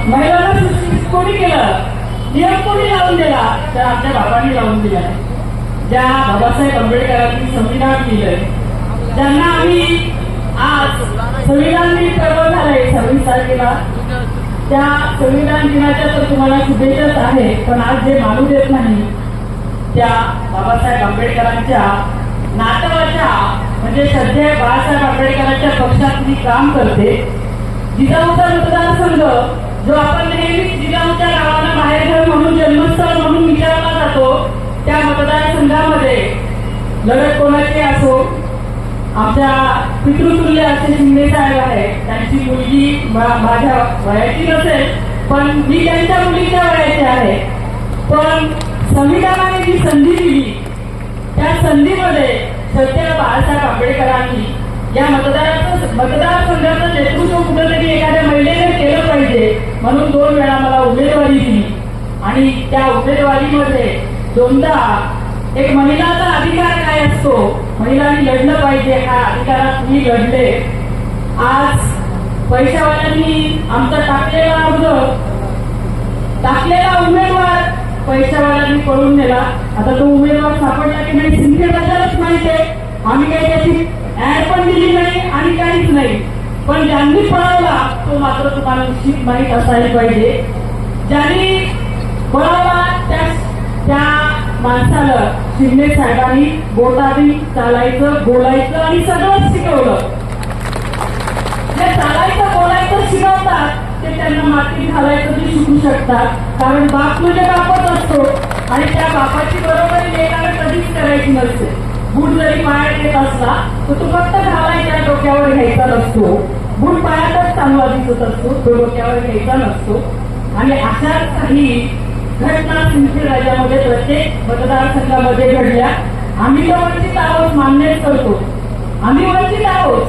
महिलांना सुशिक्षित कोणी केलं, नियम कोणी लावून दिला, तर आमच्या बाबांनी लावून दिला. ज्या बाबासाहेब आंबेडकरांनी संविधान दिलंय, ज्यांना आम्ही आज संविधान दिन पर्व झालंय 26 तारखेला, त्या संविधान दिनाच्या तर तुम्हाला शुभेच्छाच आहे. पण आज जे मानू देत नाही त्या बाबासाहेब आंबेडकरांच्या नातवाच्या म्हणजे सध्या बाळासाहेब आंबेडकरांच्या पक्षात मी काम करते. जिजाऊचा मतदारसंघ जो आपण नेहमी जिजाऊच्या नावानं माहेरघर म्हणून जन्मस्थळ म्हणून विचारला जातो, त्या मतदारसंघामध्ये लढत कोणाची असो, आमच्या पितृतुल्य असे शिंदे साहेब आहे. त्यांची मुलगी माझ्या वयाची नसेल, पण मी त्यांच्या मुलीच्या वयाची आहे. पण संविधानाने जी संधी दिली, त्या संधीमध्ये सध्या बाळासाहेब आंबेडकरांनी या मतदारसंघाचं नेतृत्व कुठेतरी एखाद्या महिलेने केलं पाहिजे म्हणून 2 वेळा मला उमेदवारी दिली. आणि त्या उमेदवारीमध्ये 2दा एक महिलाचा अधिकार काय असतो, महिलांनी लढलं पाहिजे, ह्या अधिकारात मी लढले. आज पैशावाल्यांनी आमचा टाकलेला उमेदवार पैशावाल्यांनी पळून नेला. आता तो उमेदवार सापडला की नाही सिंदखेडराजालाच माहिती आहे. आम्ही काही त्याची ऍड पण दिली नाही आणि काहीच नाही. पण ज्यांनी पळवला तो मात्र तुम्हाला निश्चित माहीत असायला पाहिजे. ज्यांनी पळवला त्या माणसाला शिंदे साहेबांनी बोटाने चालायचं, बोलायचं आणि सगळं शिकवलं. जे चालायचं बोलायचं शिकवतात ते त्यांना मातीत घालायचं ते शिकू शकतात. कारण बाप म्हणजे बापच असतो आणि त्या बापाची बरोबरी येणारा कधीच करायची नसते. बूट जरी पायात येत असला तर तो फक्त घालायच्या डोक्यावर घ्यायचा नसतो. बूट पायातच चांगला दिसत असतो, तो डोक्यावर घ्यायचा नसतो. आणि अशाच काही घटना सिंदखेडराजामध्ये प्रत्येक मतदारसंघामध्ये घडल्या. आम्ही तर वंचित आहोत मान्यच करतो, आम्ही वंचित आहोत.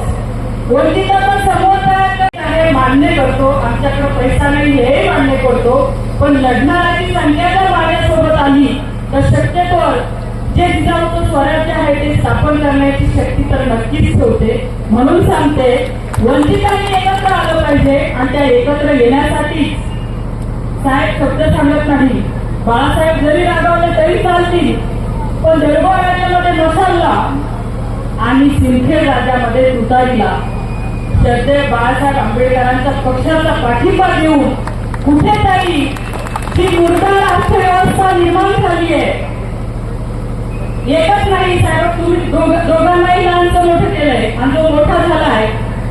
वंचिताचा समोर आहे मान्य करतो, आमच्याकडे पैसा नाही हे मान्य करतो. पण लढणाऱ्याची संख्या जर माझ्यासोबत आली तर शक्यतोवर जे जिजाऊचं स्वराज्य आहे ते स्थापन करण्याची शक्ती तर नक्कीच ठेवते. म्हणून सांगते वंचितांनी एकत्र आलं पाहिजे आणि त्या एकत्र येण्यासाठी साहेब शब्द सांगत नाही. बाळासाहेब जरी रागवले तरी चालतील, पण जळगाव राज्यामध्ये मसाला आणि सिंदखेडराजामध्ये तुतारीला सध्या बाळासाहेब आंबेडकरांच्या पक्षाचा पाठिंबा देऊन कुठेतरी ही मुरगाळ अर्थव्यवस्था निर्माण झाली आहे. एकच नाही साहेब, तुम्ही दोघांनाही लहानचं मोठं केलंय आणि जो मोठा झालाय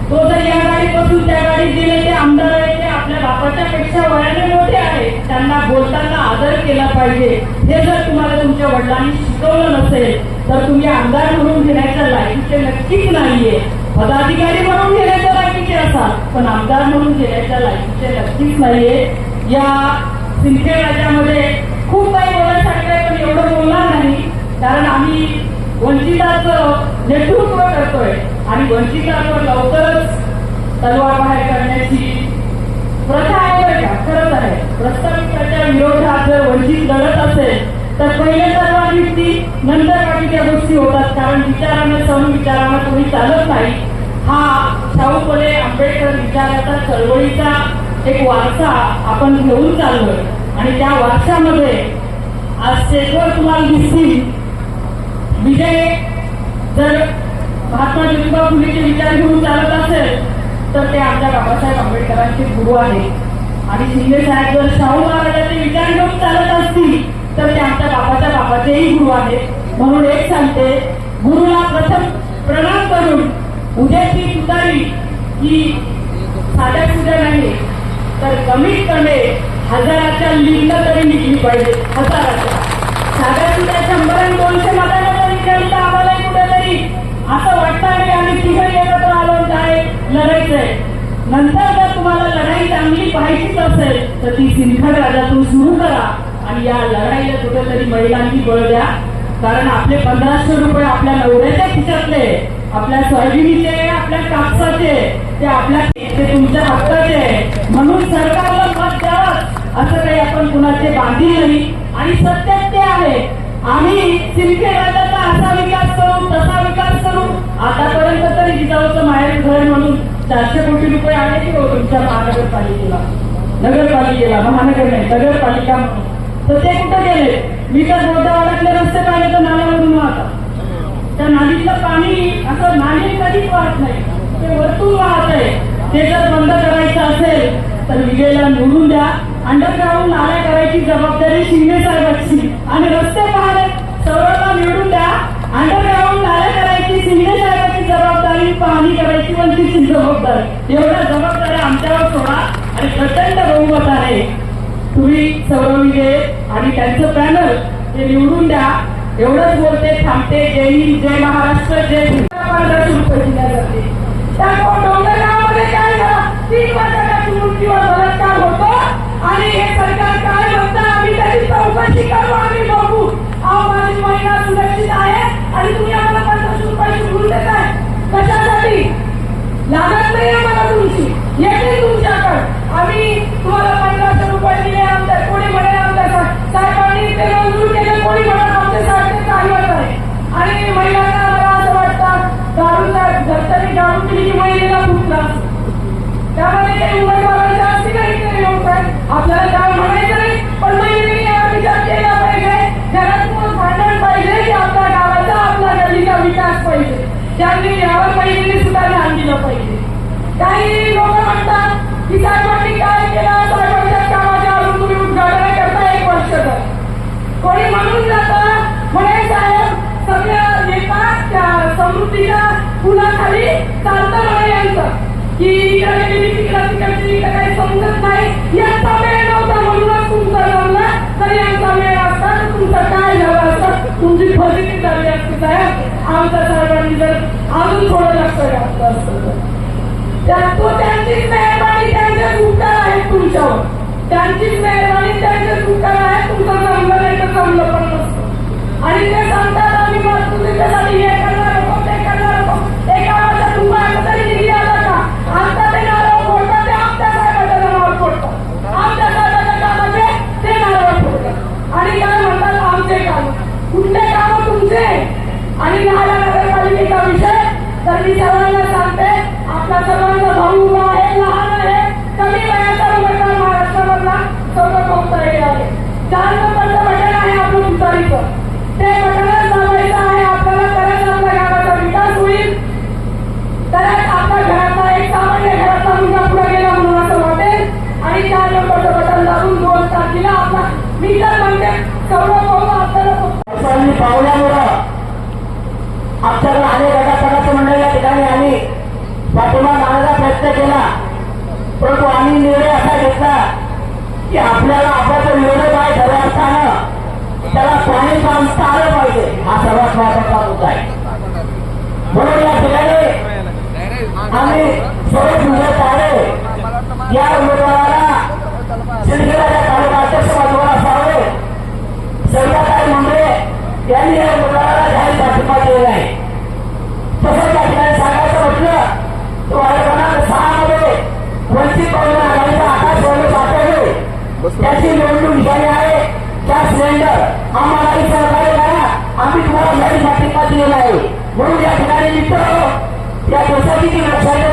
तो जर या गाडीपासून त्या गाडीत गेले ते आमदार आहे ते आपल्या बापाच्या पेक्षा वयाने मोठे आहे, त्यांना बोलताना आदर केला पाहिजे. हे जर तुम्हाला तुमच्या वडिलांनी शिकवलं नसेल तर तुम्ही आमदार म्हणून घेण्याच्या लायकीचे नक्कीच नाहीये. पदाधिकारी म्हणून घेण्याच्या लायकीचे असाल, पण आमदार म्हणून घेण्याच्या लायकीचे नक्कीच नाहीये. या सिंदखेडराजामध्ये खूप काही बोलायसाठी आहे, पण एवढं बोलणार नाही. कारण आम्ही वंचिताचं नेतृत्व करतोय आणि वंचितावर लवकरच तलवार बाहेर करण्याची प्रथा आहे बरं का, खरंच आहे. प्रस्ताविताच्या विरोधात जर वंचित लढत असेल तर पहिले तलवार निघती, नंतर बाकीच्या गोष्टी होतात. कारण विचारानं समविचारानं कोणी चालत नाही. हा शाहू फुले आंबेडकर विचाराचा चळवळीचा एक वारसा आपण घेऊन चाललोय आणि त्या वारशामध्ये आज स्टेजवर तुम्हाला दिसतील विजय जर महात्मा ज्योतिबा फुलेचे विचार घेऊन चालत असेल तर ते आमच्या बाबासाहेब आंबेडकरांचे गुरु आहेत. आणि शिंदे साहेब जर शाहू महाराजांचे विचार घेऊन चालत असतील तर ते आमच्या बापाचेही गुरु आहेत. म्हणून एक सांगते, गुरुला प्रथम प्रणाम करून उद्याची तुतारी ही साध्या सुद्धा नाही तर कमीत कमी 1000च्या लिंक तरी निघली पाहिजे. 1000च्या साध्या सुद्धा 100 आणि 200 मतांना निघाली तर आम्हाला कुठेतरी असं वाटतं की आम्ही तिघं एकत्र आलो काय लढायचंय. नंतर जर तुम्हाला लढाई चांगली पाहायचीच असेल तर ती सिंदखेडराजातून सुरू करा आणि या लढाईला कुठेतरी महिलांनी बळ द्या. कारण आपले 1500 रुपये आपल्या नवऱ्याच्या खिशातले, आपल्या सोयाबीनचे, आपल्या कापसाचे, ते तुमच्या हक्काचे. म्हणून सरकारला मत द्यावं असं काही आपण कुणाचे बांधील नाही. आणि सत्यात ते आहे, आम्ही सिंदखेडराजाचा असा विकास करू तसा विकास करू. आतापर्यंत तरी जिजाऊचं माहेर घर म्हणून 400 कोटी रुपये आले की तुमच्या महानगरपालिकेला नगरपालिकेला, महानगर नाही नगरपालिका म्हणून, तर ते कुठं गेले? मी तर गोदावऱ्यातले रस्ते पाहिले तर नाल्यावरून वाहतात. त्या नालीतलं पाणी असं नाली कधीच वाहत नाही, ते वरतून वाहत आहे. ते जर बंद करायचं असेल तर विजेला निवडून द्या. अंडरग्राऊंड नाल्या करायची जबाबदारी शिंदे साहेबांची आणि रस्ते पाहणे सौरभला निवडून द्या. अंडरग्राऊंड नाल्या करायची शिंदे साहेबांची जबाबदारी, पाहणी करायची वंचितची जबाबदारी. एवढ्या जबाबदाऱ्या आमच्यावर सोडा आणि प्रचंड बहुमताने तुम्ही सौरभ विजय आणि त्यांचं पॅनल ते निवडून द्या. एवढंच बोलते, थांबते. जय हिंद, जय महाराष्ट्र, जय हिंद. 1500 रुपये दिल्या जाते. त्या डोंगरगावामध्ये काय झालं? 3 वर्षाचा मृत्यूवर बलात्कार होतो आणि हे सरकार काय म्हणतं? आम्ही त्याची चौकशी करू, आम्ही बघू. अहो, माझी महिला सुरक्षित आहे आणि तुम्ही आम्हाला 1500 रुपये शिकवून देताय कशासाठी? लागत नाही आम्हाला तुमची, येते तुमच्याकडे. आम्ही तुम्हाला 1500 रुपये दिले. आमच्या कोणी म्हणे आमच्या साहेबांनी ते मंजूर केले, कोणी म्हणत आमचे साहेब ते चालवत आहे. आणि महिलांना मला असं वाटतं दारूचा घरच्यांनी दारू केली की महिलेला खूप त्रास. त्यामध्ये काही उमेदवारांच्या असती नाही ते लोक आपल्याला काय म्हणायचं नाही, पण महिलेने यावर विचार केला पाहिजे. घरात भांडण पाहिजे की आपल्या गावाचा, आपल्या गल्लीचा विकास पाहिजे. त्यांनी यावर महिलेने सुद्धा ध्यान दिलं पाहिजे. काही लोक म्हणतात की साहेबांनी काय केलं, साहेबांच्या कामाच्या अजून तुम्ही उद्घाटन करता 1 वर्ष झालं. कोणी म्हणून जातं म्हणे साहेब सगळ्या येतात त्या समृद्धीच्या पुलाखाली चालतं म्हणे यांचं की इकडे गेली तिकडची इकडे काही समजत नाही. यांचा वेळ नव्हता म्हणूनच तुमचा जमला, तर यांचा वेळ असता तर तुमचं काय झालं असतं? तुमची फजिती झाली असती साहेब. आमच्या साहेबांनी जर अजून थोडं लक्ष घातलं असतं. तो त्यांचीच मेहरबानी, त्यांचे उपकार आहेत तुमच्यावर. त्यांचीच मेहरबानी, त्यांचे उपकार आहेत. तुमचं जमलं नाही तर जमलं पण नसतं. आणि ते सांगतात आम्ही त्यासाठी हे करणार होतो, ते करणार होतो. एका वर्षात तुम्हाला तरी निधी आला का? आता ते नारळ फोडतात, ते आमच्या साहेबाच्या नावावर फोडतात. आमच्या साहेबाच्या कामाचे ते नारळ फोडतात आणि काय म्हणतात आमचे काम. कुठले काम तुमचे? आणि राहिला नगरपालिकेचा विषय तर मी सर्वांना सांगते, आपला सर्वांचा भाऊ उभा आहे, लहान आहे, कमी वयाचा उमेदवार महाराष्ट्रामधला सौरभ कोकतारे आहे. 4 नंबरचं बटन आहे आपलं तुतारीचं, ते बटनच दाबायचं आहे आपल्याला. तरच आपल्या गावाचा विकास होईल, तरच आपल्या घरातला एक सामान्य घरातला मुलगा पुढे गेला म्हणून असं वाटेल. आणि 4 नंबरचं बटन दाबून 2 तारखेला आपला मी तर म्हणते सौरभ भाऊ आपल्याला पावल्यामुळं आमच्याकडे अनेक गटातटाचं मंडळ या ठिकाणी आम्ही पाठिंबा मागण्याचा प्रयत्न केला, परंतु आम्ही निर्णय असा घेतला की आपल्याला आपल्याचा निर्णय काय ठरला असताना त्याला पाणी बांधता आलं पाहिजे, हा सर्वात महत्वाचा मुद्दा आहे. म्हणून या ठिकाणी आम्ही सौरभ विजय तारे या उमेदवाराला सिंदखेडच्या तालुका अध्यक्ष पदावर असावे, सविताताई मुंडे यांनी या उमेदवाराला जाहीर पाठिंबा दिलेला आहे. तसंच या ठिकाणी सांगायचं म्हटलं तो क्रमांक 6 मध्ये वंचित बहुजन आघाडीचा आकाश वळवे पाठवले, त्याची निवडणूक झाली आहे. गॅस सिलेंडर आम्हालाही सहकार्य करा, आम्ही तुम्हाला जाहीर पाठिंबा दिलेला आहे. म्हणून या ठिकाणी मित्र या देशाची जी लोकशाही